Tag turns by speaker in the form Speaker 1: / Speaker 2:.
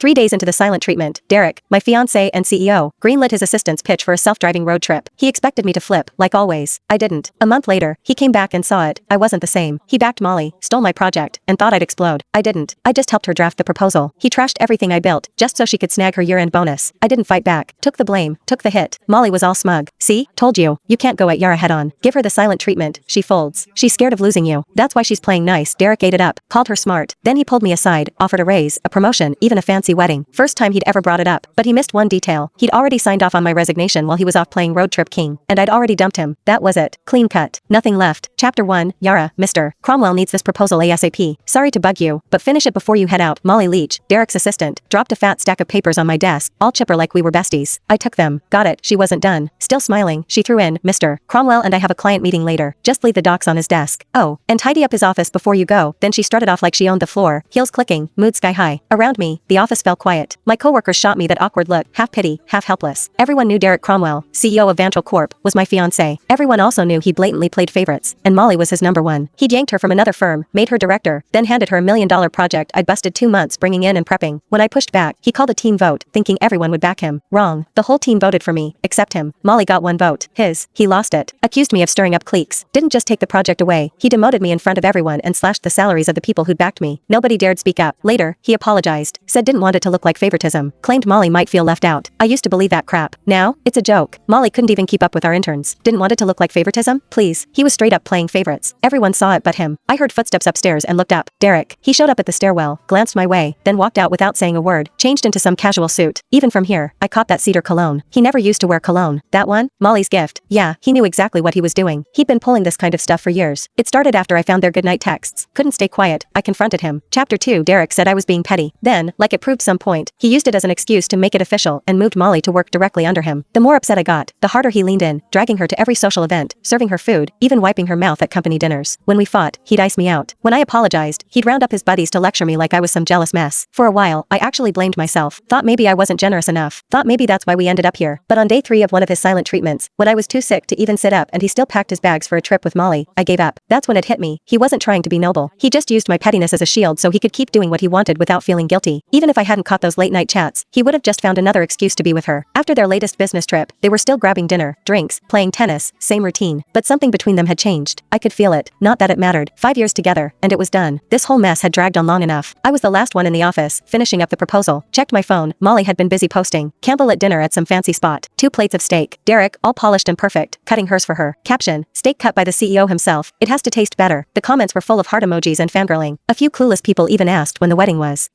Speaker 1: 3 days into the silent treatment, Derek, my fiancé and CEO, greenlit his assistant's pitch for a self-driving road trip. He expected me to flip, like always. I didn't. A month later, he came back and saw it. I wasn't the same. He backed Molly, stole my project, and thought I'd explode. I didn't. I just helped her draft the proposal. He trashed everything I built, just so she could snag her year-end bonus. I didn't fight back. Took the blame. Took the hit. Molly was all smug. See? Told you. You can't go at Yara head-on. Give her the silent treatment. She folds. She's scared of losing you. That's why she's playing nice. Derek ate it up. Called her smart. Then he pulled me aside, offered a raise, a promotion, even a fancy wedding. First time he'd ever brought it up. But he missed one detail. He'd already signed off on my resignation while he was off playing Road Trip King. And I'd already dumped him. That was it. Clean cut. Nothing left. Chapter 1. Yara, Mr. Cromwell needs this proposal ASAP. Sorry to bug you, but finish it before you head out. Molly Leach, Derek's assistant, dropped a fat stack of papers on my desk, all chipper like we were besties. I took them. Got it. She wasn't done. Still smiling, she threw in, Mr. Cromwell and I have a client meeting later. Just leave the docs on his desk. Oh, and tidy up his office before you go. Then she strutted off like she owned the floor, heels clicking, mood sky high. Around me, the office fell quiet. My coworkers shot me that awkward look, half pity, half helpless. Everyone knew Derek Cromwell, CEO of Vantral Corp, was my fiancé. Everyone also knew he blatantly played favorites, and Molly was his number one. He'd yanked her from another firm, made her director, then handed her $1 million project I'd busted 2 months bringing in and prepping. When I pushed back, he called a team vote, thinking everyone would back him. Wrong. The whole team voted for me, except him. Molly got 1 vote. His. He lost it. Accused me of stirring up cliques. Didn't just take the project away, he demoted me in front of everyone and slashed the salaries of the people who'd backed me. Nobody dared speak up. Later, he apologized, said didn't want it to look like favoritism, claimed Molly might feel left out. I used to believe that crap. Now, it's a joke. Molly couldn't even keep up with our interns. Didn't want it to look like favoritism? Please. He was straight up playing favorites. Everyone saw it but him. I heard footsteps upstairs and looked up. Derek. He showed up at the stairwell, glanced my way, then walked out without saying a word, changed into some casual suit. Even from here, I caught that cedar cologne. He never used to wear cologne. That one? Molly's gift. Yeah, he knew exactly what he was doing. He'd been pulling this kind of stuff for years. It started after I found their goodnight texts. Couldn't stay quiet. I confronted him. Chapter 2. Derek said I was being petty. Then, like it proved some point, he used it as an excuse to make it official and moved Molly to work directly under him. The more upset I got, the harder he leaned in, dragging her to every social event, serving her food, even wiping her mouth at company dinners. When we fought, he'd ice me out. When I apologized, he'd round up his buddies to lecture me like I was some jealous mess. For a while, I actually blamed myself. Thought maybe I wasn't generous enough. Thought maybe that's why we ended up here. But on day 3 of one of his silent treatments, when I was too sick to even sit up and he still packed his bags for a trip with Molly, I gave up. That's when it hit me. He wasn't trying to be noble. He just used my pettiness as a shield so he could keep doing what he wanted without feeling guilty. Even if I hadn't caught those late night chats, he would have just found another excuse to be with her. After their latest business trip, they were still grabbing dinner, drinks, playing tennis, same routine. But something between them had changed. I could feel it. Not that it mattered. 5 years together, and it was done. This whole mess had dragged on long enough. I was the last one in the office, finishing up the proposal. Checked my phone. Molly had been busy posting. Campbell at dinner at some fancy spot. 2 plates of steak. Derek, all polished and perfect, cutting hers for her. Caption: steak cut by the CEO himself. It has to taste better. The comments were full of heart emojis and fangirling. A few clueless people even asked when the wedding was.